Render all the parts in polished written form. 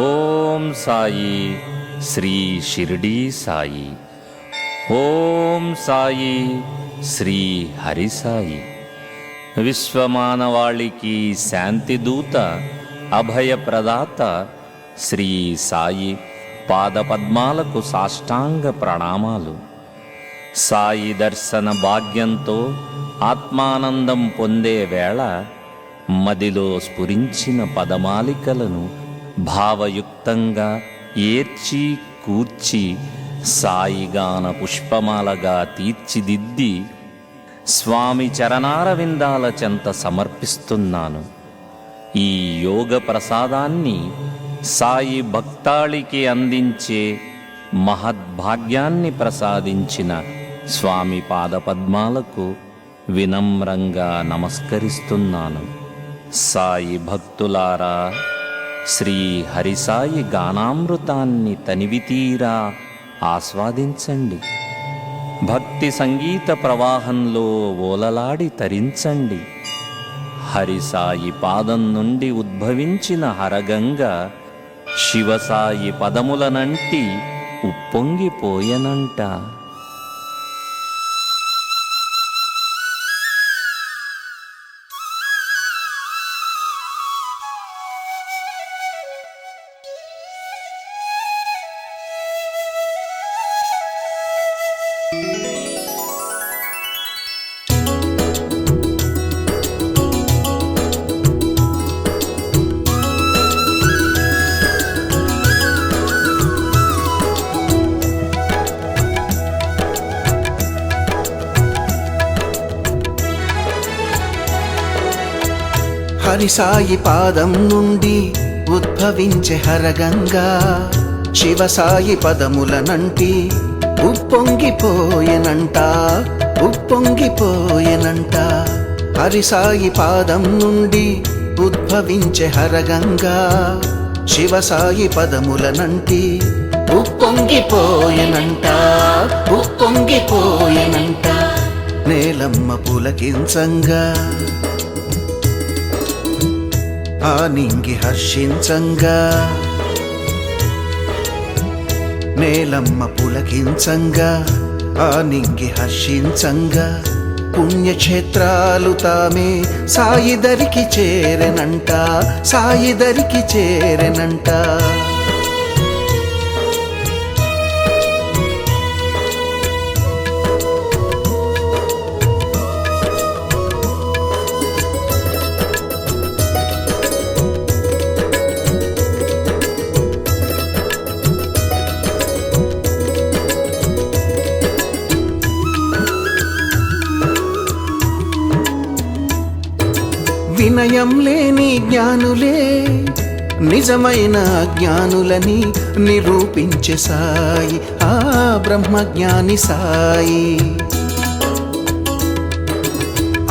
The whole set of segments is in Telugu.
ఓం సాయి శ్రీ షిరిడీ సాయి. ఓం సాయి శ్రీ హరి సాయి. విశ్వమానవాళికి శాంతిదూత, అభయప్రదాత శ్రీ సాయి పాదపద్మాలకు సాష్టాంగ ప్రణామాలు. సాయి దర్శన భాగ్యంతో ఆత్మానందం పొందే వేళ మదిలో స్ఫురించిన పదమాలికలను భావయుక్తంగా ఏర్చి కూర్చి సాయిగాన పుష్పమాలగా తీర్చిదిద్ది స్వామి చరణారవిందాల చెంత సమర్పిస్తున్నాను. ఈ యోగ ప్రసాదాన్ని సాయి భక్తాళికి అందించే మహద్భాగ్యాన్ని ప్రసాదించిన స్వామి పాదపద్మాలకు వినమ్రంగా నమస్కరిస్తున్నాను. సాయి భక్తులారా, శ్రీ హరిసాయి గానామృతాన్ని తనివితీరా ఆస్వాదించండి. భక్తి సంగీత ప్రవాహంలో ఓలలాడి తరించండి. హరిసాయి పాదం నుండి ఉద్భవించిన హరగంగ శివసాయి పదములనంటి ఉప్పొంగిపోయనంట. హరిసాయి పాదం నుండి ఉద్భవించే హరగంగా శివసాయి పదములనంటి ఉప్పొంగిపోయెనంట, ఉప్పొంగిపోయెనంట. హరిసాయి పాదం నుండి ఉద్భవించే హరగంగా శివసాయి పదములనంటి ఉప్పొంగిపోయెనంట, ఉప్పొంగిపోయెనంట. నేలమ్మ పులకించంగా ఆ నింగి హర్షించంగా, నేలమ్మ పులకించంగా ఆ నింగి హర్షించంగా. పుణ్యక్షేత్రాలు తామే సాయి దరికి చేరెనంట, సాయి దరికి చేరెనంట. వినయం లేని జ్ఞానులే నిజమైన జ్ఞానులని నిరూపించే సాయి, ఆ బ్రహ్మజ్ఞాని సాయి.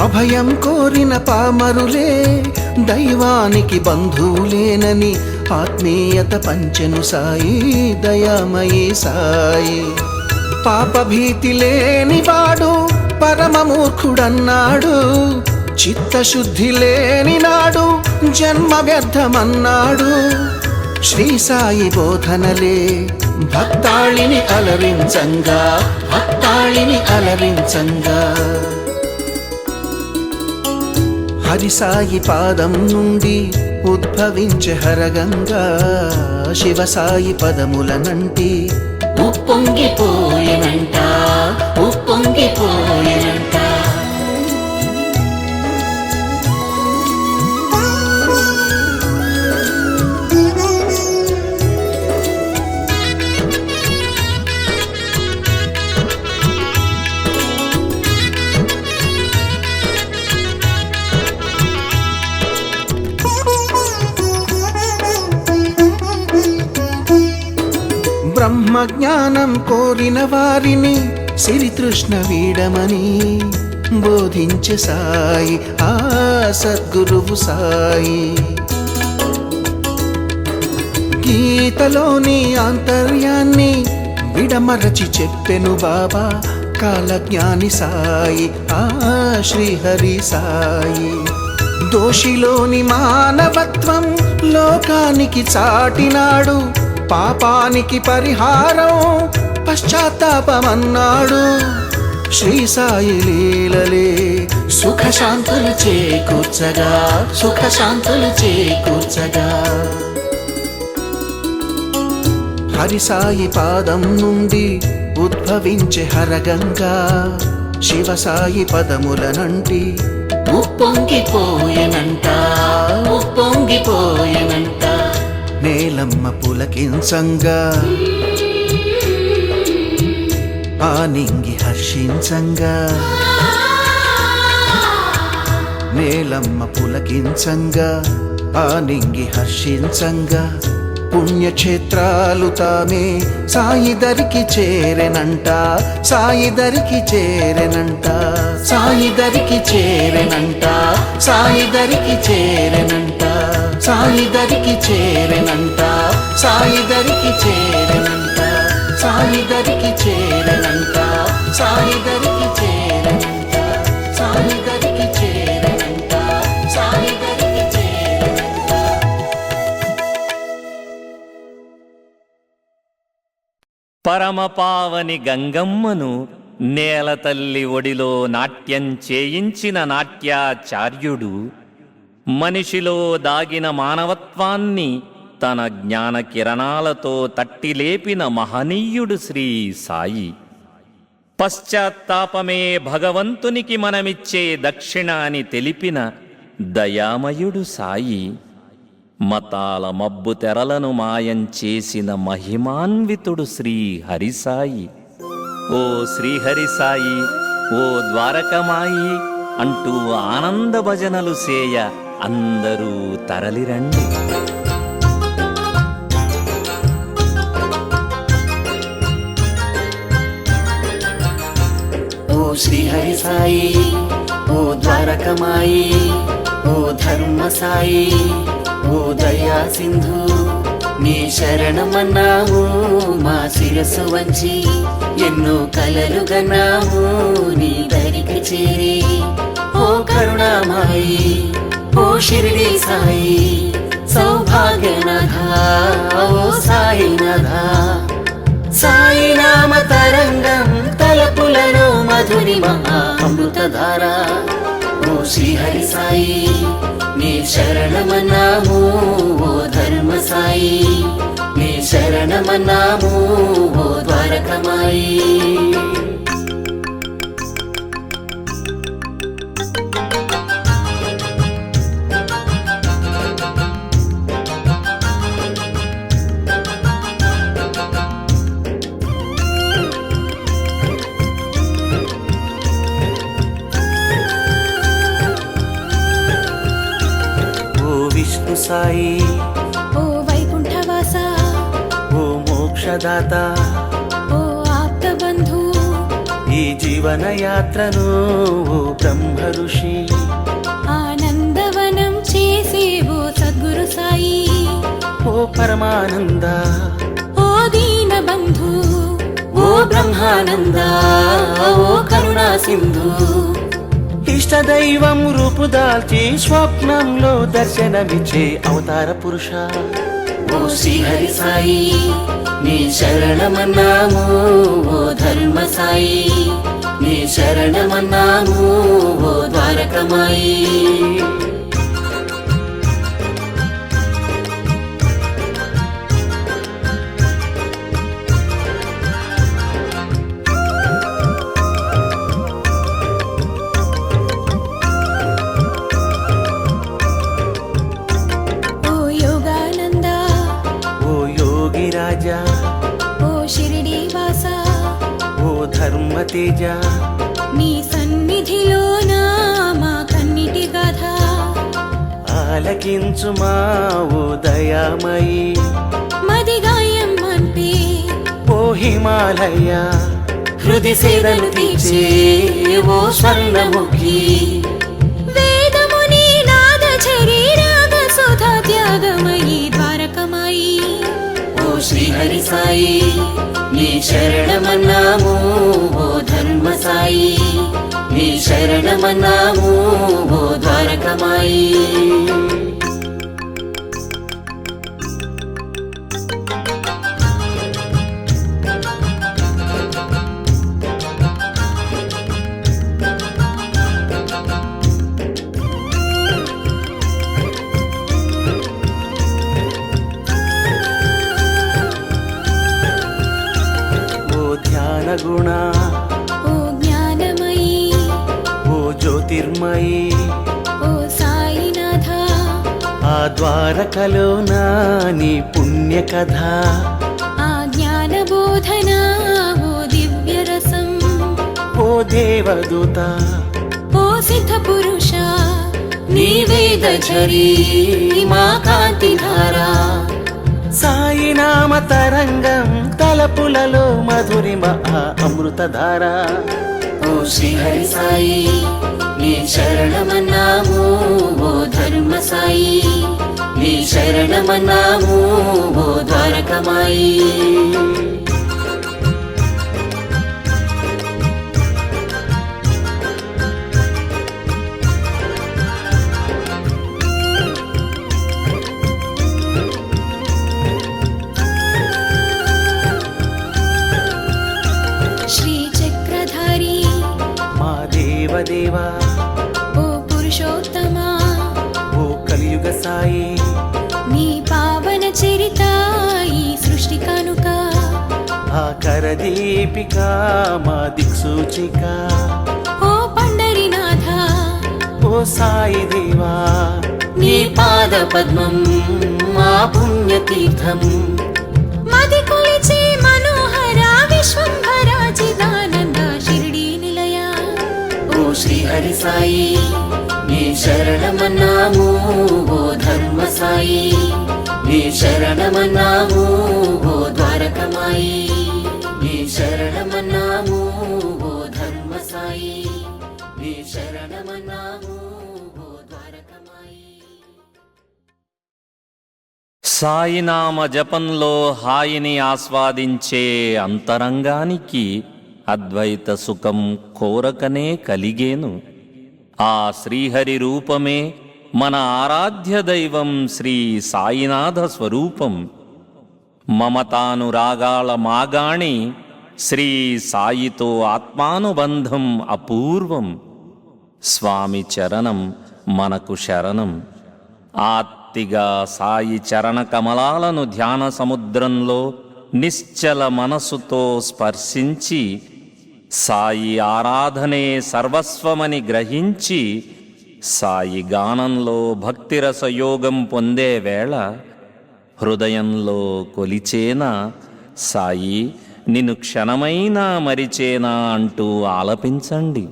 అభయం కోరిన పామరులే దైవానికి బంధువులేనని ఆత్మీయత పంచెను సాయి, దయామయి సాయి. పాపభీతి లేనివాడు పరమమూర్ఖుడన్నాడు, చిత్తశుద్ధి లేని నాడు జన్మ వ్యర్థమన్నాడు. శ్రీ సాయి బోధనలే భక్తాళిని అలరించంగా, భక్తాళిని అలరించంగా. హరిసాయి పాదం నుండి ఉద్భవించే హరగంగా శివసాయి పదములనంటి ఉప్పొంగిపోయెనంట, ఉప్పొంగిపోయెనంట. బ్రహ్మజ్ఞానం కోరిన వారిని సిరితృష్ణ వీడమని బోధించే సాయి, ఆ సద్గురువు సాయి. గీతలోని ఆంతర్యాన్ని విడమరచి చెప్పెను బాబా కాలజ్ఞాని సాయి, ఆ శ్రీహరి సాయి. దోషిలోని మానవత్వం లోకానికి సత్యానికి చాటినాడు, పాపానికి పరిహారం పశ్చాత్తాపమన్నాడు. శ్రీ సాయి లీలలే సుఖశాంతులు చేకూర్చగా, సుఖశాంతులు చేకూర్చగా. హరి సాయి పాదం నుండి ఉద్భవించే హరగంగా, శివ సాయి పదములనంటి ఉప్పొంగిపోయెనంట, ఉప్పొంగిపోయెనంట. నేలమ్మ పులకించంగా, ఆనింగి హర్షించంగా. నేలమ్మ పులకించంగా, ఆనింగి హర్షించంగా. పుణ్యక్షేత్రాలు తామే సాయి దరికి చేరెనంట, సాయి దరికి చేరెనంట, సాయి దరికి చేరెనంట, సాయి దరికి చేరెనంట, సాయి దరికి చేరెనంట, సాయి దరికి చేరెనంట, సాయి దరికి చేరెనంట, సాయి దరికి చేరెనంట, సాయి దరికి చేరెనంట, సాయి దరికి చేరెనంట. పరమపావని గంగమ్మను నేల తల్లి ఒడిలో నాట్యం చేయించిన నాట్యాచార్యుడు, మనిషిలో దాగిన మానవత్వాన్ని తన జ్ఞాన కిరణాలతో తట్టిలేపిన మహనీయుడు శ్రీ సాయి. పశ్చాత్తాపమే భగవంతునికి మనమిచ్చే దక్షిణ అని తెలిపిన దయామయుడు సాయి. మతాల మబ్బు తెరలను మాయం చేసిన మహిమాన్వితుడు శ్రీ హరిసాయి. ఓ శ్రీహరిసాయి, ఓ ద్వారకమాయి అంటూ ఆనంద భజనలు సేయ అందరూ తరలిరండి. ఓ శ్రీహరి సాయి, ఓ ద్వారకమాయి, ఓ ధర్మ సాయి, ఓ దయా సింధు, నీ శరణమన్నాము మా శిరసు వంచి. ఎన్నో కలలు గన్నాము నీ దరికి చేరి. ఓ కరుణామాయి, ఓ షిరిడి సాయి, సౌభాగ్యనాథ, ఓ సాయినాథ. సాయి నామ తరంగం తలపులలో మధురిమ అమృతధార. ఓ శ్రీహరి సాయి, నీ శరణమన్నాము ఓ ధర్మ సాయి, నీ శరణమన్నాము ఓ ద్వారకమాయి. విష్ణు సాయి, ఓ వైకుంఠవాస, ఓ మోక్షదాత, ఓ ఆప్తబంధు, ఈ జీవన యాత్రను ఓ బ్రహ్మ ఋషి. ఆనందవనం చేసే ఓ సద్గురు సాయి. ఓ పరమానంద, ఓ దీనబంధు, ఓ బ్రహ్మానంద, ఓ కరుణా సింధు. ఇష్టదైవం రూపుదాల్చి స్వప్నంలో దర్శనమిచ్చే అవతార పురుష. ఓ శ్రీహరి సాయి, నీ శరణమన్నాము ఓ ధర్మ సాయి, నీ శరణమన్నాము ఓ ద్వారకమాయి. ఓ యోగానంద, ఓ యోగి రాజా, ఓ షిరిడి వాస, ఓ ధర్మ తేజ. నీ సన్నిధిలోన మా కన్నిటి గాథ. ఆలకించుమా ఓ దయామయి, మదిగాయం అంటే ఓ హిమాలయ. హృది సేదను తీర్చే ఓ స్వర్ణముఖి. వేదముని నాదచరి రాగ సుధా త్యాగమయీ ద్వారకమాయి. ఓ శ్రీహరి సాయి, నీ శరణమన్నాము ఓ ధర్మ సాయి, నీ శరణమన్నాము ఓ ద్వారకమాయి. గుణ ఓ జ్ఞానమయీ ఓ జ్యోతిర్మయీ ఓ సాయినాథ ఆ ద్వారకలోన నీ పుణ్య కథ ఆ జ్ఞానబోధన ఓ దివ్యరసం ఓ దేవదూత ఓ సిద్ధ పురుష నీ వేదఝరీ మా కాంతిధారా సాయి నామ తరంగం తలపులలో మధురిమ ఆ అమృతధార ఓ శ్రీహరి సాయి నీ శరణమన్నాము ఓ ధర్మ సాయి నీ శరణమన్నాము ఓ ద్వారకమాయి శ్రీచక్రధారి మా దేవదేవా ఓ పురుషోత్తమా ఓ కలియుగ సాయి నీ పావన చరిత ఈ సృష్టి కానుక ఆ కరదీపిక మా దిక్సూచిక ఓ పండరినాథ ఓ సాయి దేవా నీ పాద పద్మం మా పుణ్యతీర్థం మది కొలిచే మనోహర విశ్వంభర చిదానంద షిరిడీ నిలయ ఓ శ్రీహరి సాయి నీ శరణమన్నాము ఓ ధర్మ సాయి నీ శరణమన్నాము ఓ ద్వారకమాయి నీ శరణమన్నాము ఓ ధర్మ సాయి నీ శరణమన్నాము ఓ ద్వారకమాయి సాయినామ జపంలో హాయిని ఆస్వాదించే అంతరంగానికి అద్వైత సుఖం కోరకనే కలిగేను. ఆ శ్రీహరి రూపమే మన ఆరాధ్య దైవం శ్రీ సాయినాథ స్వరూపం. మమతానురాగాల మాగాణి శ్రీ సాయితో ఆత్మానుబంధం అపూర్వం. స్వామి చరణం మనకు శరణం. ఆత్తిగా సాయి చరణ కమలాలను ధ్యాన సముద్రంలో నిశ్చల మనసుతో స్పర్శించి సాయి ఆరాధనే సర్వస్వమని గ్రహించి సాయి గానంలో భక్తిరసయోగం పొందే వేళ హృదయంలో కొలిచేనా సాయి నిన్ను క్షణమైనా మరిచేనా అంటూ ఆలపించండి.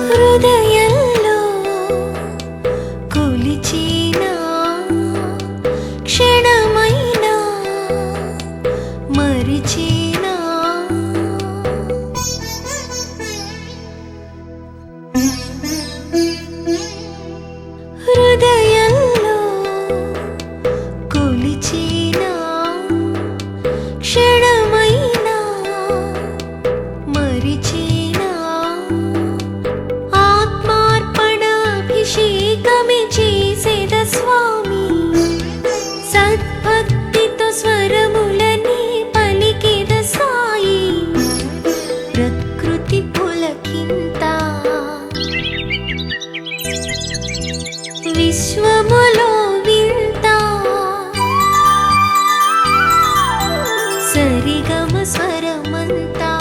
హృదయంలో కొలిచేనా క్షణమైనా మరిచేనా హృదయంలో కొలిచేనా క్షణమైనా మరిచేనా ఆత్మార్పణాభిషేకమే చేసేద స్వామి సద్భక్తితో స్వరములని పలికేద సాయి ప్రకృతి పులకింత విశ్వములో వింత సరిగమ స్వరమంతా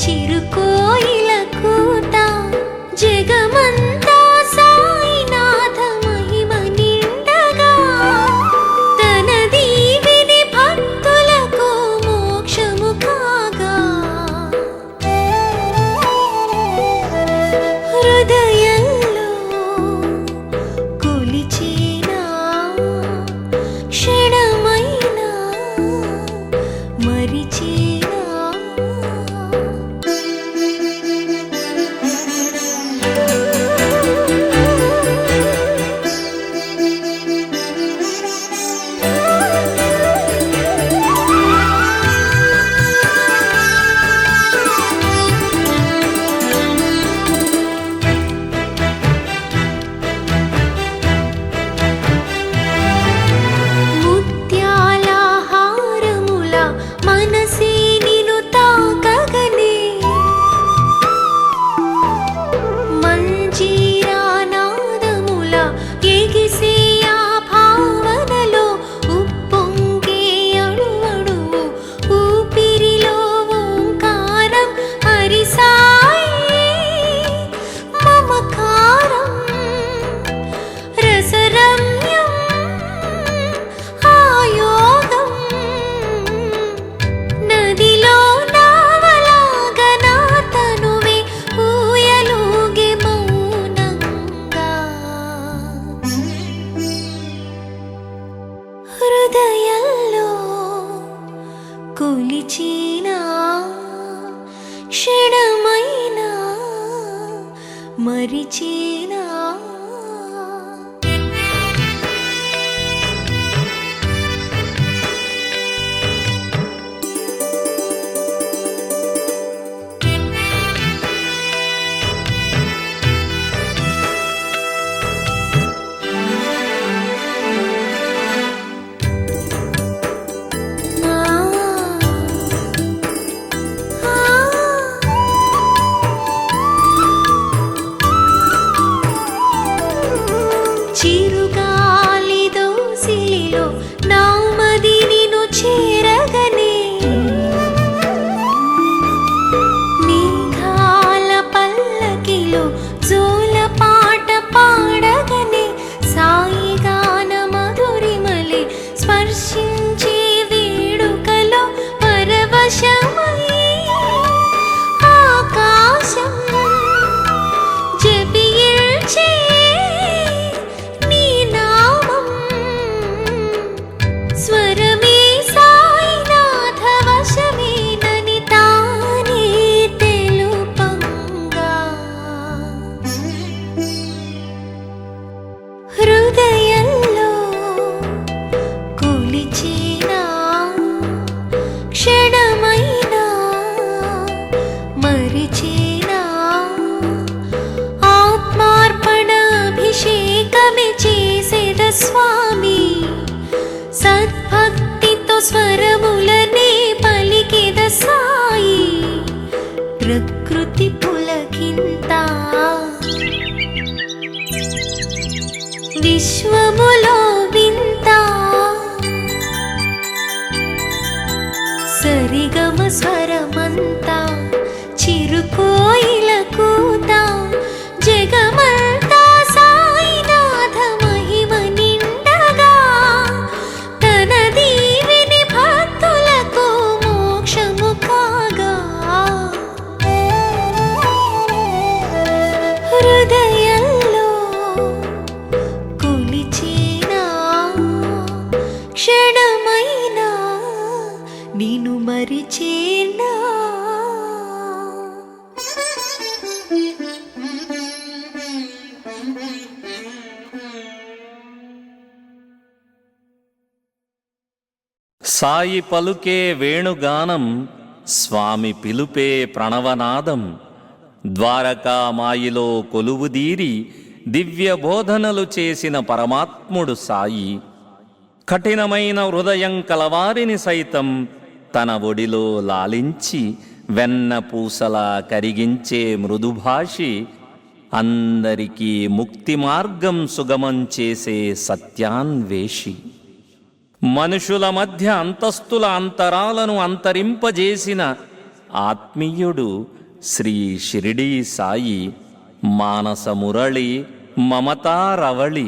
చిరుకోయిల కూత జగమంతా సాయినాథ మహిమ నిండగా మరిచేనా చిరుగాలి దోసిలిలో నామది నిను చేరగనే మేఘాల పల్లకిలో జోల పాట పాడగనే సాయి గాన మధురిమలే స్పర్శించే వేడుకలో పరవశమై ఆకాశం జపిల్చే స్వరమే సాయినాథ వశమేనని తానే తెలుపంగా హృదయంలో కొలిచేనా క్షణమైనా మరిచేనా ఆత్మార్పణ అభిషేకమే చేసేద స్వామి సద్భక్తితో స్వరములనే పలికెద సాయి ప్రకృతి పులకింత విశ్వములో వింత సరిగమ స్వరమంతా చిరుకోయిల కూత జగమంతా సాయినాథ మహిమ నిండగా తన దీవిని భక్తులకు మోక్షము కాగా హృదయంలో కొలిచేనా క్షణమైనా నిన్ను మరిచేనా సాయి పలుకే వేణుగానం, స్వామి పిలుపే ప్రణవనాదం. ద్వారకామాయిలో కొలువుదీరి దివ్య బోధనలు చేసిన పరమాత్ముడు సాయి కఠినమైన హృదయం కలవారిని సైతం తన ఒడిలో లాలించి వెన్న పూసలా కరిగించే మృదుభాషి, అందరికీ ముక్తి మార్గం సుగమం చేసే సత్యాన్వేషి, మనుషుల మధ్య అంతస్తుల అంతరాలను అంతరింపజేసిన ఆత్మీయుడు శ్రీ షిరిడీ సాయి. మానస మురళి మమతారవళి.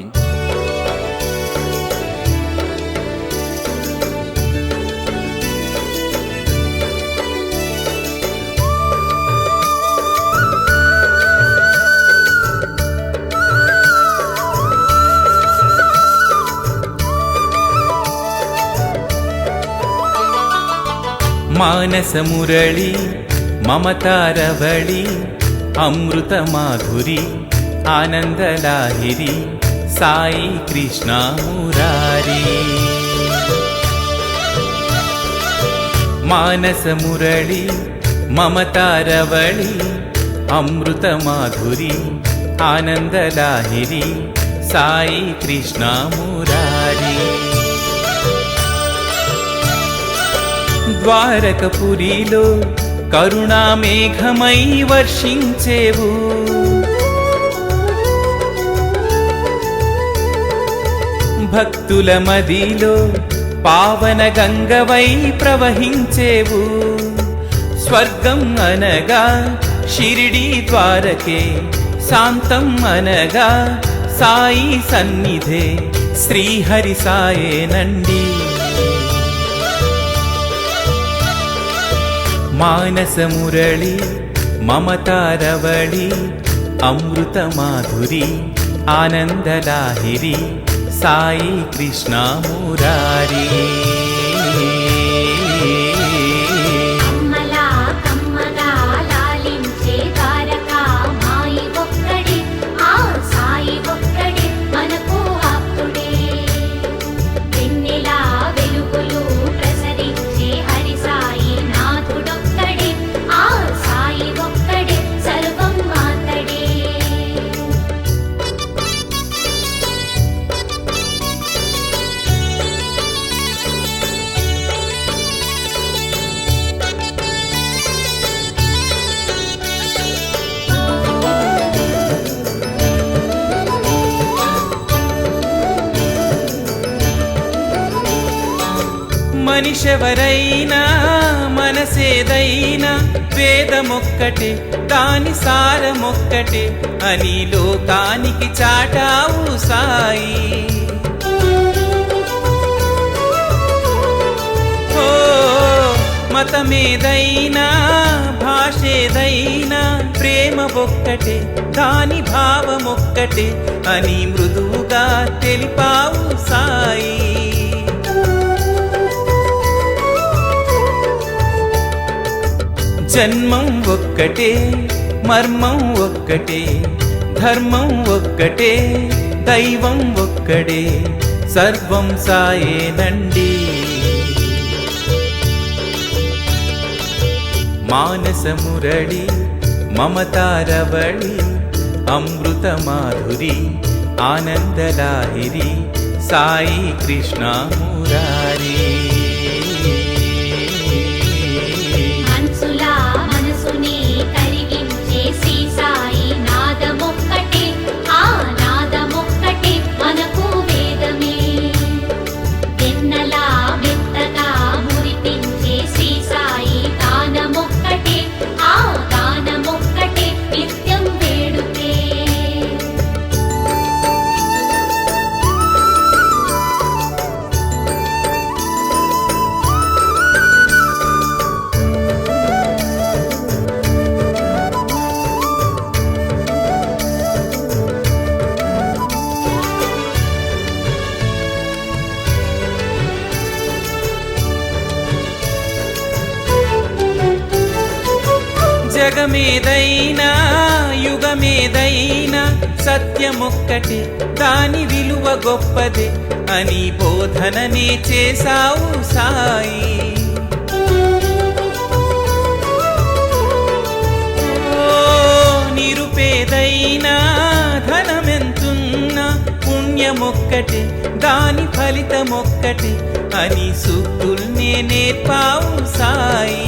మానస మురళి మమతారవళి అమృత మాధురి ఆనందలాహిరి సాయి కృష్ణ మురారి. మానస మురళి మమతారవళి అమృత మాధురి ఆనందలాహిరి సాయి కృష్ణ మురారి. ద్వారకపురిలో కరుణామేఘమై వర్షించేవు, భక్తుల మదిలో పావన గంగవై ప్రవహించేవు. స్వర్గం అనగా షిరిడీ ద్వారకే, శాంతం అనగా సాయి సన్నిధే శ్రీహరి సాయేనండి. మానస మురళి మమతారవళి అమృత మాధురి ఆనందలాహిరి సాయి కృష్ణ మురారి. కమ్మలా కమ్మగా లాలించే ద్వారకా మాయి ఒక్కడే, మనిషెవరైనా మనసేదైనా వేదమొక్కటే దాని సారమొక్కటే అని లోకానికి చాటావు సాయి. ఓ మతమేదైనా భాషేదైనా ప్రేమ ఒక్కటే దాని భావమొక్కటే అని మృదువుగా తెలిపావు సాయి. జన్మం ఒక్కటే మర్మం ఒక్కటే ధర్మం ఒక్కటే దైవం ఒక్కడే సర్వం సాయేనండి. మానస మురళి మమతారవళి అమృత మాధురి ఆనందలాహిరి సాయి కృష్ణ మురారి. మనసులా మనసుని కరిగించే శ్రీ సాయి నాదమొక్కటే, ఆ నాదమొక్కటే మనకు వేదమే. వెన్నలా మెత్తగా మురిపించే శ్రీ సాయి గానమొక్కటే, ఆ గానమొక్కటే నిత్యం వేడుకే. జగమేదైనా యుగమేదైనా సత్యమొక్కటే దాని విలువ గొప్పదే అని బోధననే చేసావు సాయి. ఓ నిరుపేదైనా ధనమెంతున్నా పుణ్యమొక్కటే దాని ఫలితమొక్కటే అని సూక్తుల్నే నేర్పావు సాయి.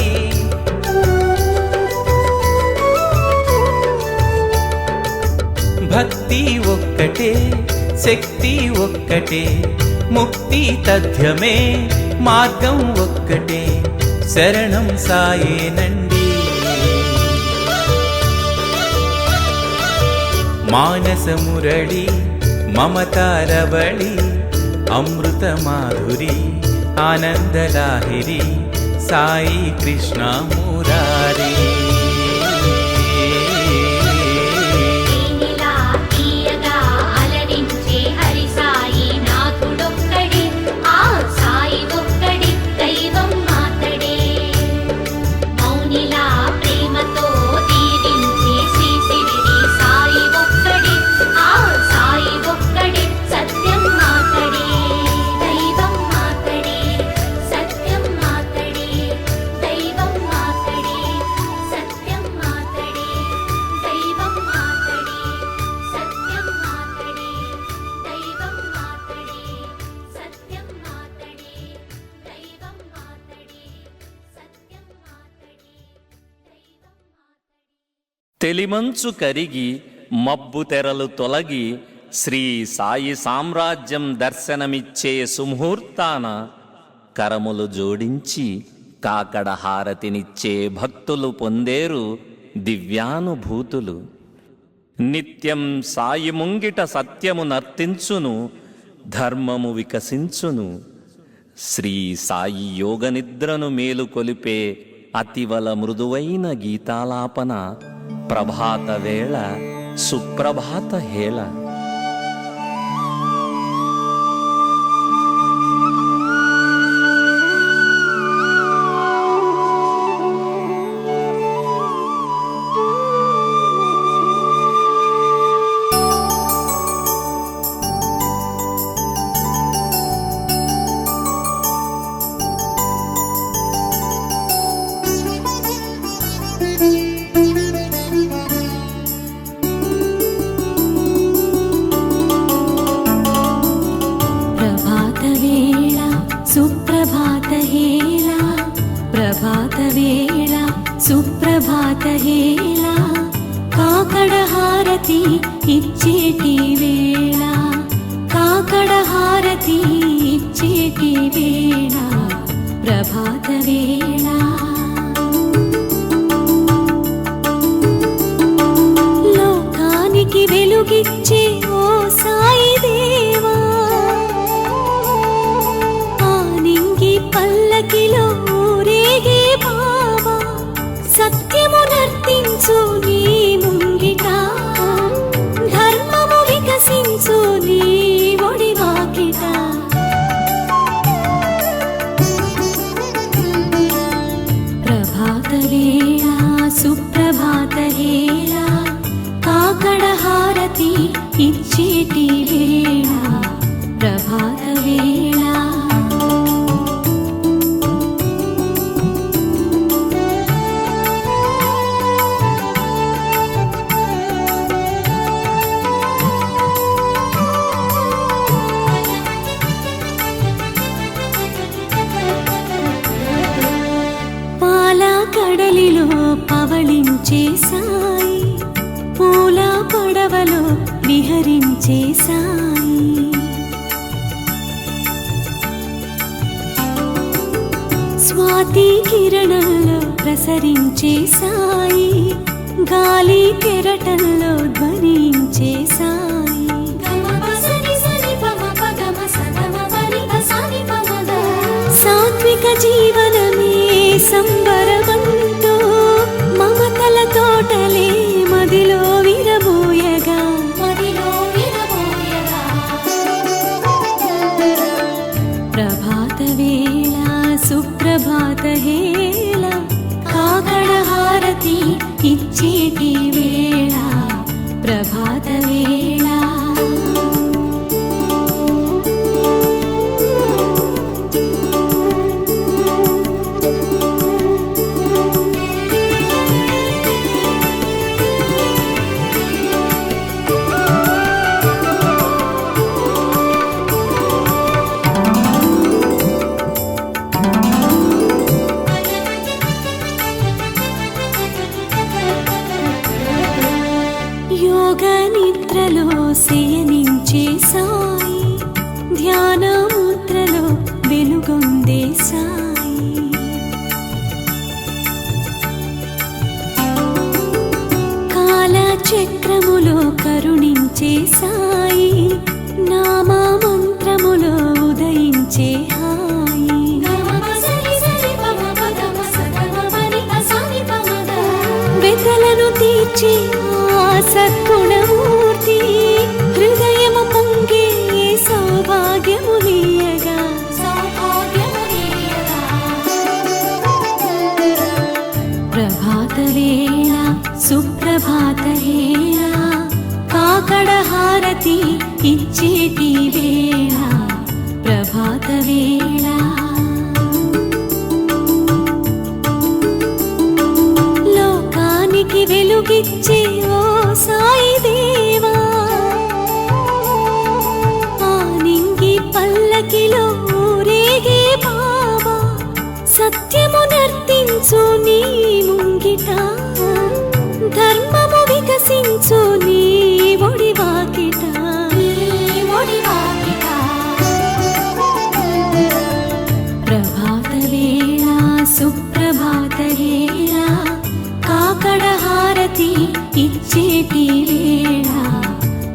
భక్తి ఒక్కటే శక్తి ఒక్కటే ముక్తి తథ్యమే మార్గం ఒక్కటే శరణం సాయేనండి. మానస మురళి మమతారవళి అమృత మాధురి ఆనందలాహిరి సాయి కృష్ణ మురారి. నీలా తీయగా అలరించే హరి సాయి నాథుడొక్కడే, ఆ సాయి ఒక్కడే దైవం మాతడే. మౌనిలా ప్రేమతో దీవించే శ్రీ శిరిడి సాయి ఒక్కడే, ఆ సాయి ఒక్కడే సత్యం మాతడే. దైవం మాతడే సత్యం మాతడే, దైవం మాతడే సత్యం మాతడే, దైవం మాతడే సత్యం మాతడే, దైవం మాతడే సత్యం మాతడే, దైవం మాతడే సత్యం మాతడే, దైవం మాతడే. తెలిమంచు కరిగి మబ్బు తెరలు తొలగి శ్రీ సాయి సామ్రాజ్యం దర్శనమిచ్చే సుముహూర్తాన కరములు జోడించి కాకడ హారతినిచ్చే భక్తులు పొందేరు దివ్యానుభూతులు. నిత్యం సాయి ముంగిట సత్యము నర్తించును, ధర్మము వికసించును. శ్రీ సాయి యోగ నిద్రను మేలుకొలిపే అతివల మృదువైన గీతాలాపన ప్రభాత వేళ సుప్రభాత హేళ. ప్రభాతవేళ సుప్రభాతహేళ కాకడ హారతి ఇచ్చేటి వేళ కాకడ హారతి ఇచ్చేటి వేళ ప్రభాత వేళ లోకానికి వెలుగిచ్చే ఓ సాయి దేవా ఆనింగి పల్లకిలో ఊరేగే బావా సత్యము నర్తించు నీ ముంగిట ధర్మము వికసించు నీ ఒడి వాకిట ప్రభాత వేళ సుప్రభాత హేళ కాకడ హారతి ఇచ్చేటి వేళ ప్రభాత వేళ కడలిలో పవళించే సాయి పూల పడవలో విహరించే సాయి స్వాతి కిరణంలో ప్రసరించే సాయి గాలి కెరటంలో ధ్వనించే సాయి సాత్విక జీవనమే సంబరమంతో మమతల తోటలే మదిలో విరబోయగా ప్రభాత వేళ సుప్రభాత హేళ కాకడ హారతి ఇచ్చేటి వేళ ప్రభాత వేళ యోగ నిద్రలో శయనించే సాయి ధ్యాన ముద్రలో వెలుగొందే సాయి కాల చక్రములో కరుణించే సాయి నామా మంత్రములో ఉదయించే హాయి వెతలను తీర్చి సద్గుణమూర్తి హృదయము పొంగే సౌభాగ్యము నీయగా ప్రభాత వేళ సుప్రభాత హేళ కాకడ హారతి ఇచ్చేటి వేళ ప్రభాత వేళ లోకానికి వెలుగిచ్చే ఓ సాయి దేవా ఆనింగి పల్లకిలో ఊరేగే బావా సత్యము నర్తించు నీ ముంగిట ధర్మము వికసించు నీ ఒడి వాకిట ప్రభాత వేళ సుప్రభాత హేళ కాకడ హారతి ఇచ్చేటి వేళ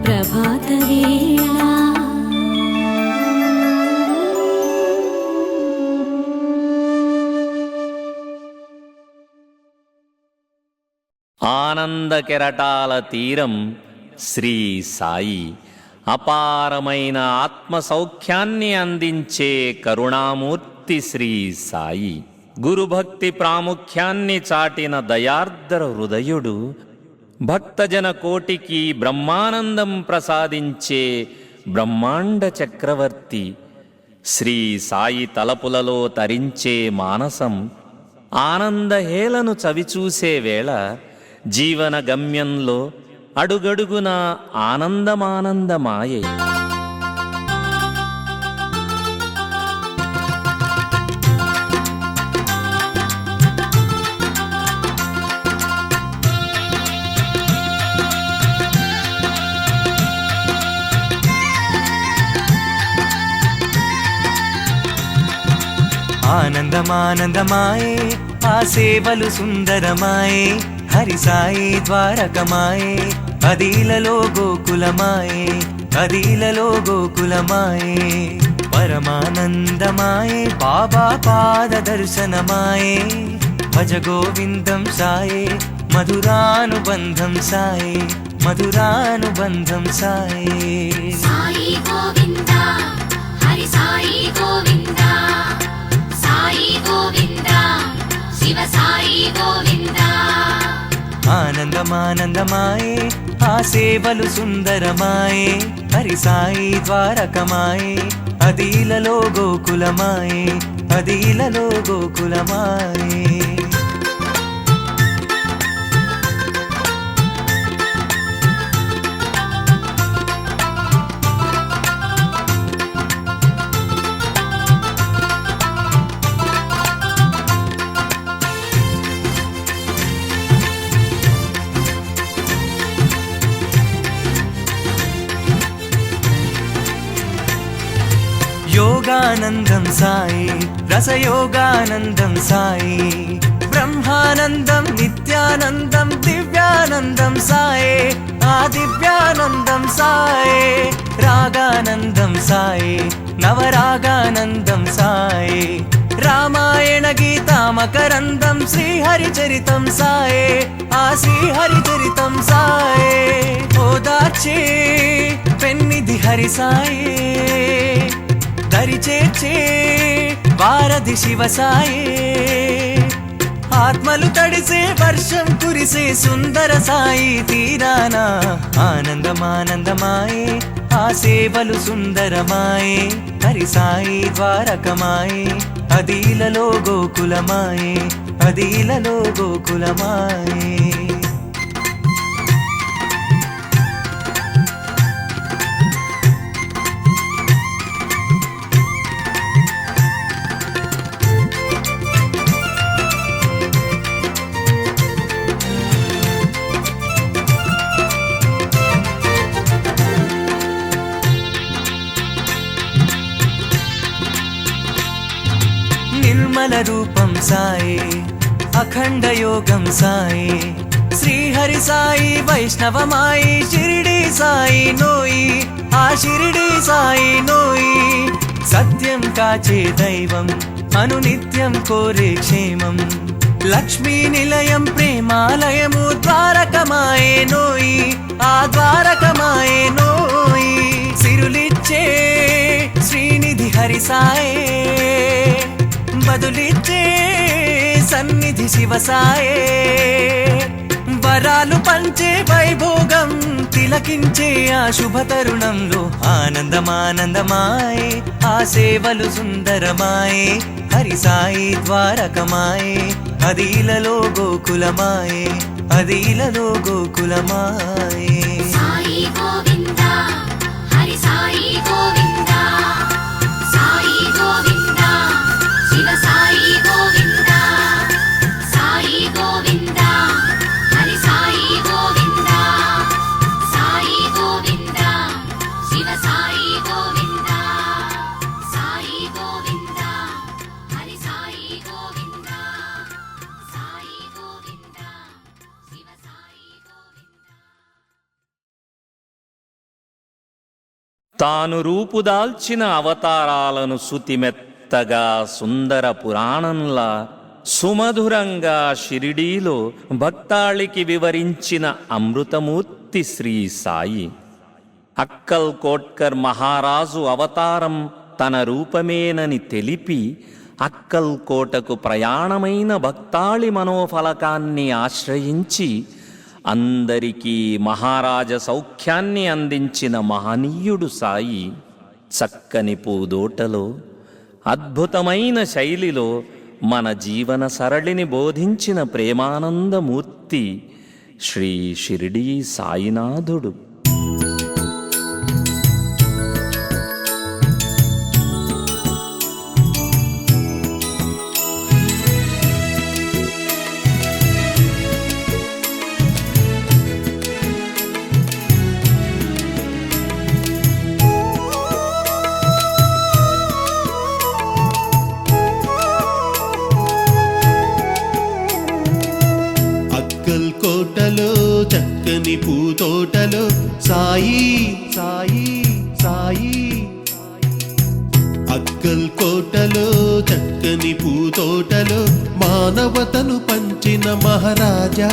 ప్రభాత వేళ ఆనంద కెరటాల తీరం శ్రీ సాయి అపారమైన ఆత్మ సౌఖ్యాన్ని అందించే కరుణామూర్తి శ్రీ సాయి గురుభక్తి ప్రాముఖ్యాన్ని చాటిన దయార్ద్ర హృదయుడు భక్తజన కోటికి బ్రహ్మానందం ప్రసాదించే బ్రహ్మాండ చక్రవర్తి శ్రీ సాయి తలపులలో తరించే మానసం ఆనందహేళను చవిచూసే వేళ జీవన గమ్యంలో అడుగడుగున ఆనందమానందమాయే ఆనందమానందమాయే ఆ సేవలు సుందరమాయే హరి సాయి ద్వారకమాయే అదిలలో గోకులమాయే అదిలలో గోకులమాయే పరమానందమాయే బాబా పాద దర్శనమాయే భజ గోవిందం సాయే మధురానుబంధం సాయే మధురానుబంధం సాయే సాయి గోవింద హరి సాయి గోవింద సాయి గోవింద శివ సాయి గోవింద ఆనందమానందమాయే ఆ సేవలు సుందరమాయే హరి సాయి ద్వారకమాయే అదిలలో గోకులమాయే అదిలలో గోకులమాయే యోగానందం సాయి రసయోగానందం సాయి బ్రహ్మానందం నిత్యానందం దివ్యానందం సాయి ఆ దివ్యానందం సాయి రాగానందం సాయి నవరాగానందం సాయి రామాయణ గీతామకరందం శ్రీహరిచరితం సాయి ఆ శ్రీహరిచరితం సాయి ఓదార్చే పెన్నిధి హరి సాయి దరిచేర్చే వారధి శివ సాయే ఆత్మలు తడిసే వర్షం కురిసే సుందర సాయి తీరానా ఆనందమానందమాయే ఆ సేవలు సుందరమాయే హరి సాయి ద్వారకమాయే అదిలలో గోకులమాయే అదిలలో గోకులమాయే నిర్మల రూపం సాయి అఖండ యోగం సాయి శ్రీహరి సాయి వైష్ణవమాయి షిరిడి సాయి నోయి ఆ షిరిడి సాయి నోయి సత్యం కాచే దైవం అనునిత్యం కోరే క్షేమం లక్ష్మీ నిలయం ప్రేమాలయము ద్వారకమాయే నోయి ఆ ద్వారకమాయే నోయి సిరులిచ్చే శ్రీనిధి హరి సాయే బదులిచ్చే సన్నిధి శివ సాయే వరాలు పంచే వైభోగం తిలకించే ఆ శుభ తరుణంలో ఆనందమానందమాయే ఆ సేవలు సుందరమాయే హరి సాయి ద్వారకమాయే అదిలలో గోకులమాయే అదిలలో గోకులమాయే సాయి గోవింద హరి సాయి గోవింద సాయి గోవింద శివ సాయి గోవింద సాయి గోవింద హరి సాయి గోవింద సాయి గోవింద శివ సాయి గోవింద సాయి గోవింద హరి సాయి గోవింద సాయి గోవింద శివ సాయి గోవింద తాను రూపుదాల్చిన అవతారాలను సుతిమెత్తగా సుందర పురాణంలా సుమధురంగా షిరిడీలో భక్తాళికి వివరించిన అమృతమూర్తి శ్రీ సాయి అక్కల్ కోట్కర్ మహారాజు అవతారం తన రూపమేనని తెలిపి అక్కల్ కోటకు ప్రయాణమైన భక్తాళి మనోఫలకాన్ని ఆశ్రయించి అందరికీ మహారాజ సౌఖ్యాన్ని అందించిన మహనీయుడు సాయి చక్కని పూదోటలో అద్భుతమైన శైలిలో మన జీవన సరళిని బోధించిన ప్రేమానందమూర్తి శ్రీ షిరిడీ సాయినాథుడు. పూతోటలో సాయి సాయి సాయి అక్కల్ కోటలో చక్కని పూతోటలో మానవతను పంచిన మహారాజా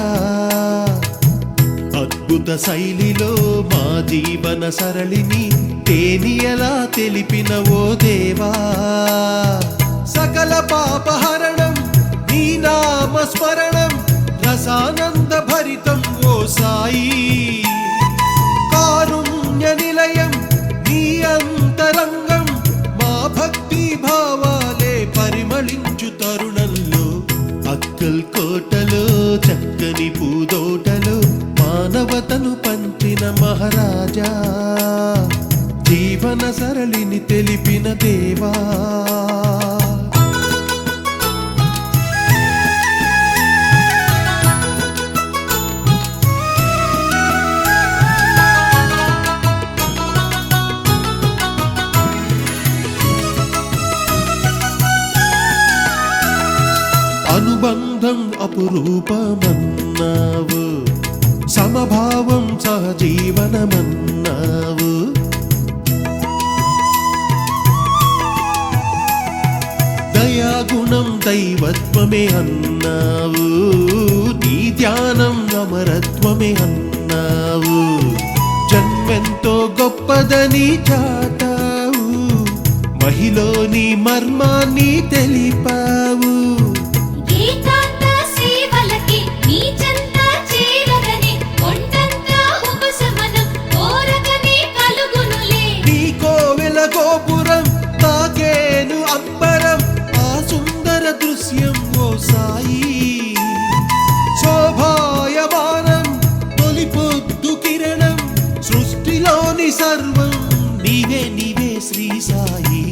అద్భుత శైలిలో మా జీవన సరళిని తేనియలా తెలిపిన ఓ దేవా సకల పాపహరణం నీ నామస్మరణం రసానంద భరితం ఓ సాయి కారుణ్య నిలయం నీ అంతరంగం మా భక్తి భావాలే పరిమళించు తరుణంలో అక్కల్ కోటలో చక్కని పూదోటలో మానవతను పంచిన మహారాజా జీవన సరళిని తెలిపిన దేవా అనుబంధం అపురూపమన్నావు సమభావం సహజీవనమన్నావు దయాగుణం దైవత్వమే అన్నావు నీ ధ్యానం అమరత్వమే అన్నావు జన్మెంతో గొప్పదని చాటావు మహిలోని మర్మాన్ని తెలిపావు ఏకాంత సేవలకి నీ చెంత చేరగని కొండంత ఉపశమనం కోరగని కలుగునులే నీ కోవెల గోపురం తాకేను అంబరం ఆ సుందర దృశ్యం ఓ సాయి శోభాయమానం తొలి పొద్దు కిరణం సృష్టిలోని సర్వం నీవే నీవే శ్రీ సాయి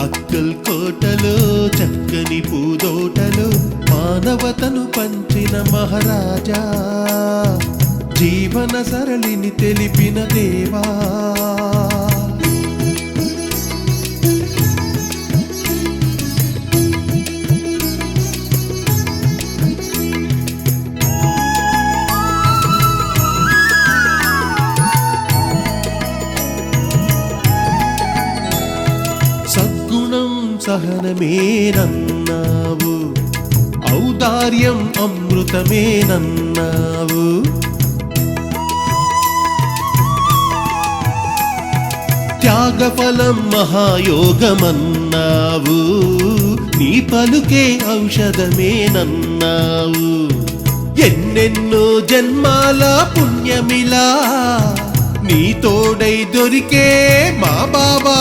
అక్కల్ కోటలో చక్కని పూదోటలో మానవతను పంచిన మహారాజా జీవన సరళిని తెలిపిన దేవా సద్గుణం సహనమేనన్నావు ఔదార్యం అమృతమేనన్నావు త్యాగఫలం మహాయోగమన్నావు నీ పలుకే ఔషధమేనన్నావు ఎన్నెన్నో జన్మాల పుణ్యమిలా నీ తోడై దొరికే మా బాబా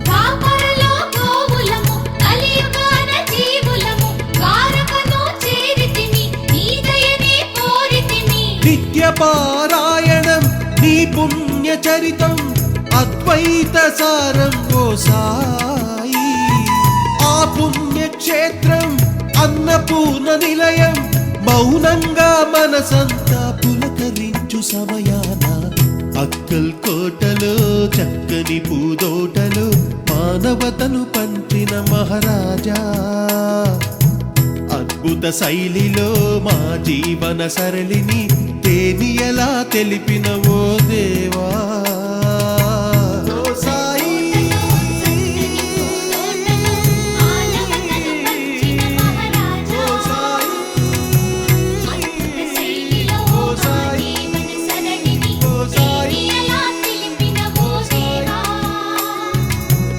ద్వాపరలో గోవులము కలియుగాన జీవులము ద్వారకను చేరితిమి నీ దయనే కోరితిమి నిత్య పారాయణం నీ పుణ్య చరితం అద్వైత సారం ఓ సాయి ఆ పుణ్యక్షేత్రం అన్నపూర్ణ నిలయం మౌనంగా మనసంతా పులకరించు సమయాన అక్కల్ కోటలో చక్కని పూదోటలో మానవతను పంచిన మహారాజా అద్భుత శైలిలో మా జీవన సరళిని తేనియలా తెలిపిన ఓ దేవా ఓ సాయి ఆనవతను పంచిన మహారాజా అద్భుత శైలిలో మా జీవన సరళిని తేనియలా తెలిపిన ఓ దేవా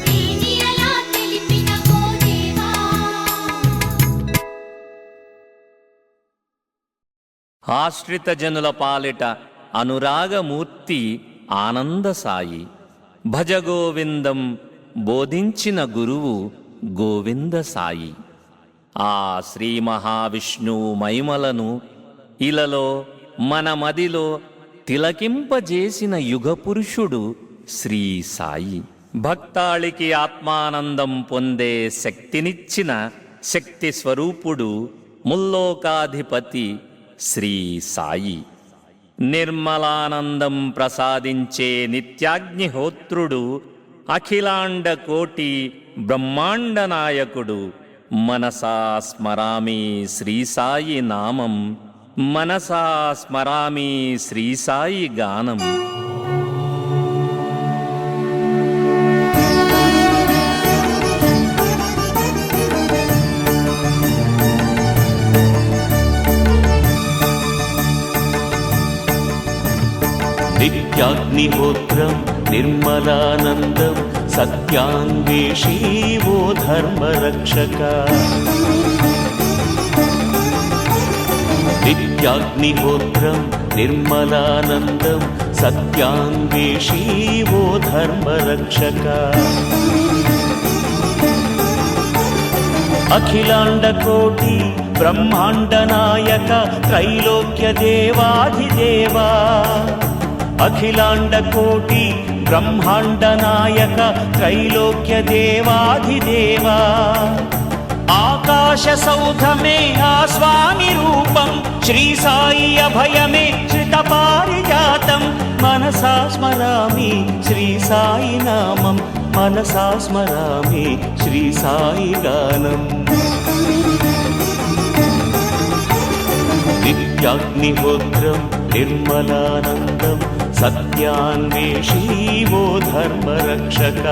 తేనియలా తెలిపిన ఓ దేవా ఆశ్రిత జనుల పాలిట అనురాగమూర్తి ఆనంద సాయి భజగోవిందం బోధించిన గురువు గోవింద సాయి ఆ శ్రీ మహావిష్ణువు మహిమలను ఇలలో మన మదిలో తిలకింపజేసిన యుగపురుషుడు శ్రీ సాయి భక్తాళికి ఆత్మానందం పొందే శక్తినిచ్చిన శక్తి స్వరూపుడు ముల్లోకాధిపతి శ్రీ సాయి నిర్మలానందం ప్రసాదించే నిత్యాగ్నిహోత్రుడు అఖిలాండ కోటి బ్రహ్మాండ నాయకుడు మనసా స్మరామి శ్రీ సాయి నామం మనసా స్మరామి శ్రీ సాయి గానం. నిత్యాగ్నిహోత్రం నిర్మలానందం సత్యాన్వేషీ ఓ ధర్మరక్షక. నిత్యాగ్నిహోత్రం నిర్మలానందం సత్యాన్వేషీ ఓ ధర్మరక్షక. అఖిలాండ కోటి బ్రహ్మాండ నాయక త్రైలోక్య దేవాధిదేవా. అఖిలాండ కోటి బ్రహ్మాండ నాయక త్రైలోక్య దేవాధిదేవా. ఆకాశ సౌధమే ఆ స్వామి రూపం శ్రీ సాయి అభయమే శ్రిత పారిజాతం. మనసా స్మరామి శ్రీ సాయి నామం మనసా స్మరామి శ్రీ సాయి గానం. నిత్యాగ్నిహోత్రం నిర్మలానందం సత్యాన్వేషీ ఓ ధర్మరక్షక.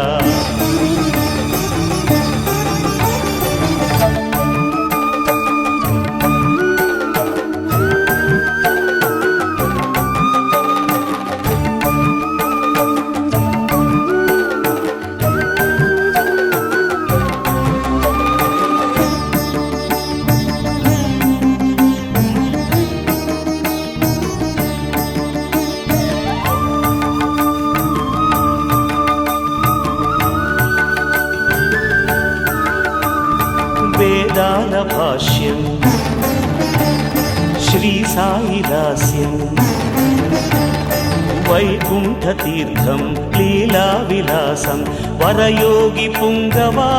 వేదాల భాష్యం శ్రీ సాయి దాస్యం. వైకుంఠ తీర్థం లీలా విలాసం వరయోగి పుంగవాపురూపదేవా.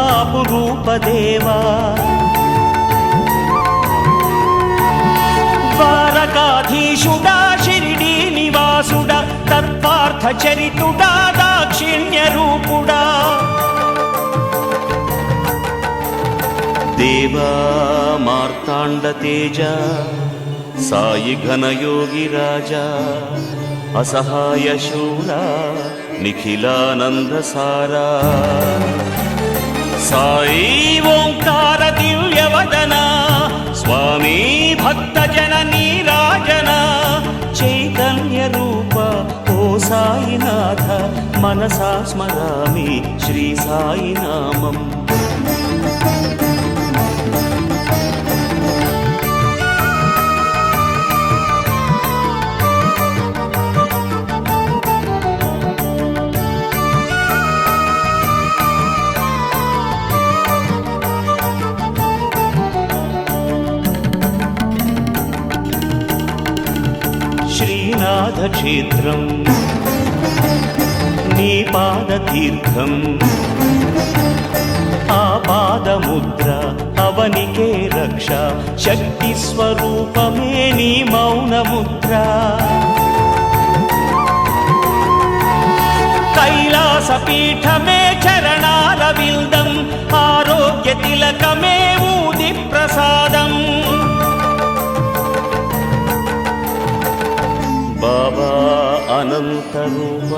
ద్వారకాధీశుడా షిరిడీ నివాసుడా తత్వార్థ చరితుడా దాక్షిణ్య రూపుడా. దేవా మార్తాండ తేజ సాయి ఘనయోగి రాజా. అసహాయ శూరా నిఖిలానంద సారా. సాయి ఓంకార దివ్యవదన స్వామి భక్త జన నీరాజన. చైతన్య రూప ఓ సాయినాథ మనసా స్మరామి శ్రీ సాయి నామం. శ్రీనాథ క్షేత్రం నీ పాదతీర్థం. ఆ పాదముద్ర అవనికే రక్ష శక్తి స్వరూపమే నీ మౌనముద్ర. కైలాస పీఠమే చరణాల విల్దం ఆరోగ్య తిలకమే ఊది ప్రసాదం. బాబా అనంత రూప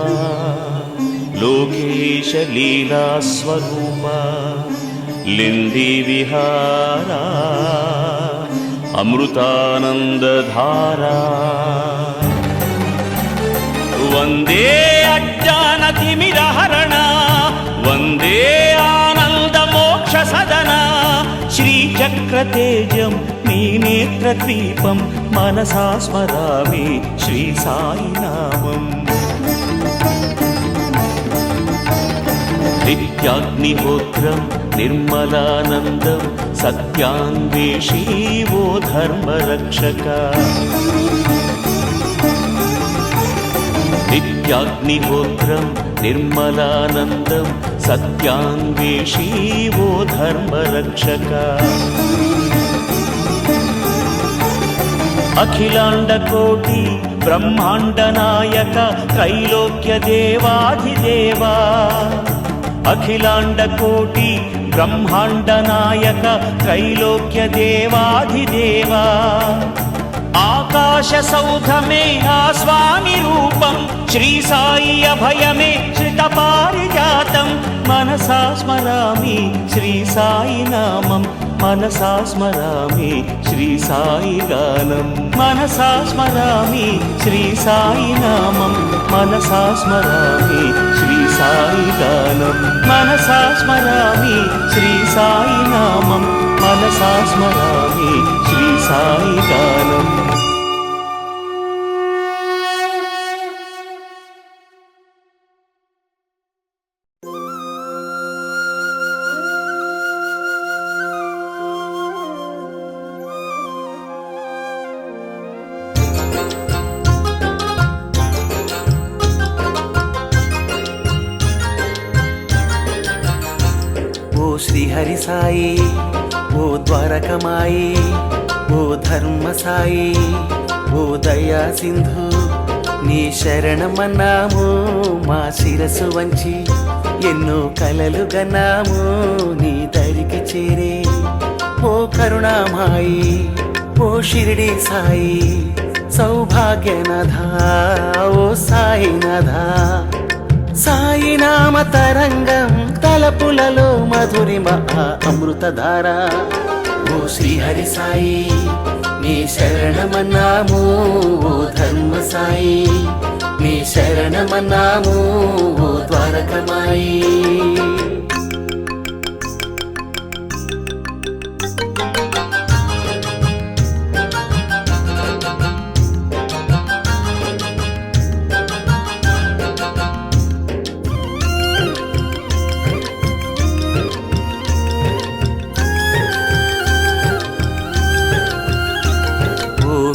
లోకేశ లీలా స్వరూప. లింది విహారా అమృతానందధారా. వందే అజ్ఞాన తిమిరహరణ వందే ఆనంద మోక్ష సదన. శ్రీచక్ర తేజం నీ నేత్ర ద్వీపం మనసా స్మరామి శ్రీ సాయి నామం. నిత్యాగ్నిహోత్రం నిర్మలానందం సత్యాన్వేషీ ఓ ధర్మరక్షక. నిత్యాగ్నిహోత్రం నిర్మలానందం సత్యాన్వేషీ ఓ ధర్మరక్షక. అఖిలాండ కోటి బ్రహ్మాండ నాయక త్రైలోక్య దేవాధిదేవా. అఖిలాండ కోటి బ్రహ్మాండ నాయక త్రైలోక్య దేవాధిదేవా. ఆకాశ సౌధమే ఆ స్వామి రూపం, శ్రీ సాయి అభయమే శ్రిత పారిజాతం. మనసా స్మరామి శ్రీ సాయి నామం, మనసా స్మరామి శ్రీ సాయి గానం. మనసా స్మరామి శ్రీ సాయి నామం, మనసా స్మరామి శ్రీ సాయి గానం. మనసా స్మరామి శ్రీ సాయి నామం, మనసా స్మరామి శ్రీ సాయి గానం. ఓ శ్రీహరి సాయి, ఓ ద్వారకమాయి, ఓ ధర్మ సాయి, ఓ దయా సింధు, నీ శరణమన్నాము మా శిరసు వంచి. ఎన్నో కలలు గన్నాము నీ దరికి చేరే. ఓ కరుణామాయి, ఓ షిరిడి సాయి, సౌభాగ్యనాథ, ఓ సాయినాథ. సాయినామ తరంగం తలపులలో మధురిమ అమృతధార. ఓ శ్రీహరి సాయి, నీ శరణమన్నాము ఓ ధర్మ సాయి, నీ శరణమన్నాము ఓ ద్వారకమాయి.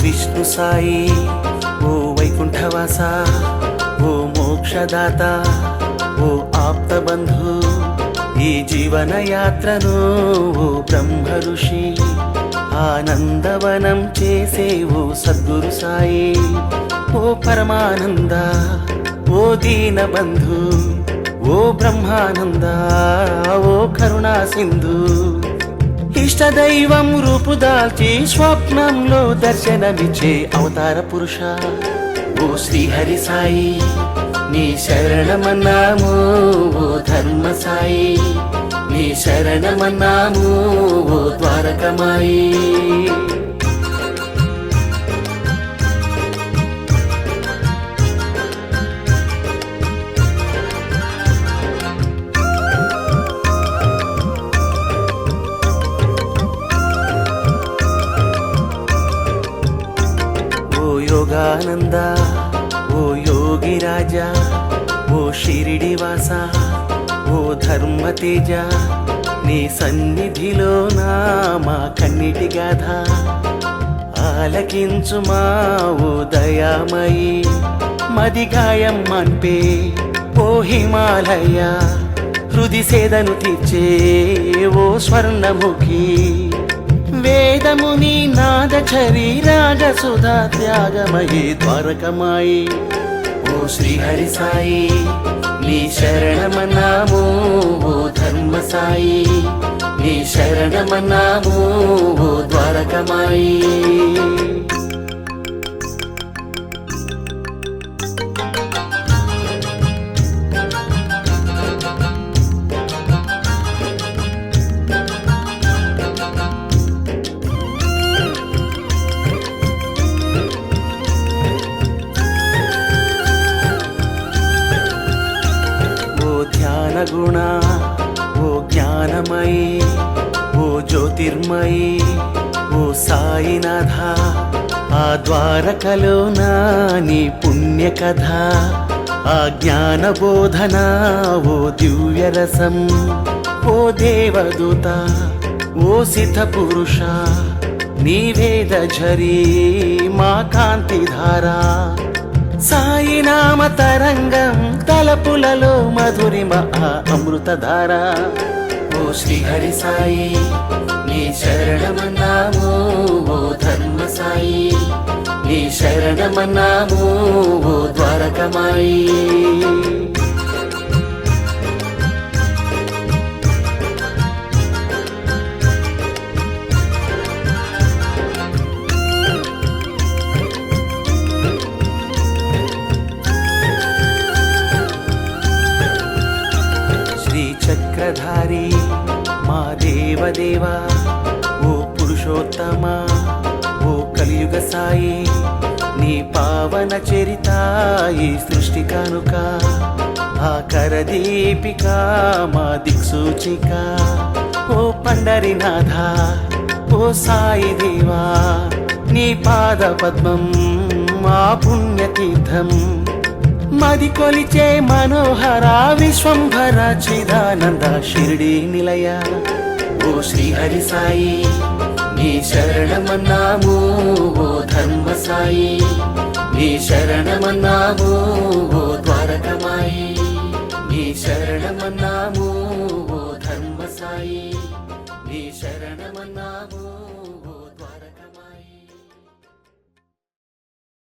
విష్ణు సాయి, ఓ వైకుంఠవాస, ఓ మోక్షదాత, ఓ ఆప్తబంధు, ఈ జీవన యాత్రను ఓ బ్రహ్మ ఋషి ఆనందవనం చేసే ఓ సద్గురు సాయి. ఓ పరమానంద, ఓ దీనబంధు, ఓ బ్రహ్మానంద, ఓ కరుణా సింధు. ఇష్టదైవం రూపుదాల్చి స్వప్నంలో దర్శనమిచ్చే అవతార పురుష. ఓ శ్రీహరి సాయి, నీ శరణమన్నాము ఓ ధర్మ సాయి, నీ శరణమన్నాము ఓ ద్వారకమాయి. యోగానంద, ఓ యోగి రాజా, ఓ షిరిడి వాస, ఓ ధర్మ తేజ, నీ సన్నిధిలో నా మా కన్నిటి గాథ ఆలకించుమా ఓ దయామయి. మది గాయం మంపే ఓ హిమాలయ, హృది సేదను తీర్చే ఓ స్వర్ణముఖి. వేదముని నాదచరి రాగసుధా త్యాగమయీ ద్వారకమాయి. ఓ శ్రీహరి సాయి, నీ శరణమన్నాము ఓ ధర్మ సాయి, నీ శరణమన్నాము ఓ ద్వారకమాయి. గుణ, ఓ జ్ఞానమయి, ఓ జ్యోతిర్మయి, ఓ సాయినాథ, ఆ ద్వారకలో నా నీ పుణ్య కథ. ఆ జ్ఞాన బోధన ఓ దివ్య రసం, ఓ దేవదూత, ఓ సిద్ధ పురుష, నీ వేద ఝరీ మా కాంతిధార. సాయి నామ తరంగం తలపులలో మధురిమ అమృతధార. ఓ శ్రీహరి సాయి, నీ శరణమన్నాము ఓ ధర్మ సాయి, నీ శరణమన్నాము ఓ ద్వారకమాయి. చక్రధారి మా దేవదేవా ఓ పురుషోత్తమ ఓ కలియుగ సాయి నీ పావన చరిత ఈ సృష్టి కానుక ఆకర దీపిక మా దిక్సూచిక ఓ పండరినాథ ఓ సాయి దేవా నీ పాద పద్మం మా పుణ్యతీర్థం మది కొలిచే మనోహర విశ్వంభర చిదానంద షిరిడి నిలయ ఓ శ్రీ హరి సాయి నీ శరణమన్నాము ఓ ధర్మ సాయి నీ శరణమన్నాము ఓ ద్వారకమాయి నీ శరణమన్నాము ఓ ధర్మ సాయి నీ శరణమన్నాము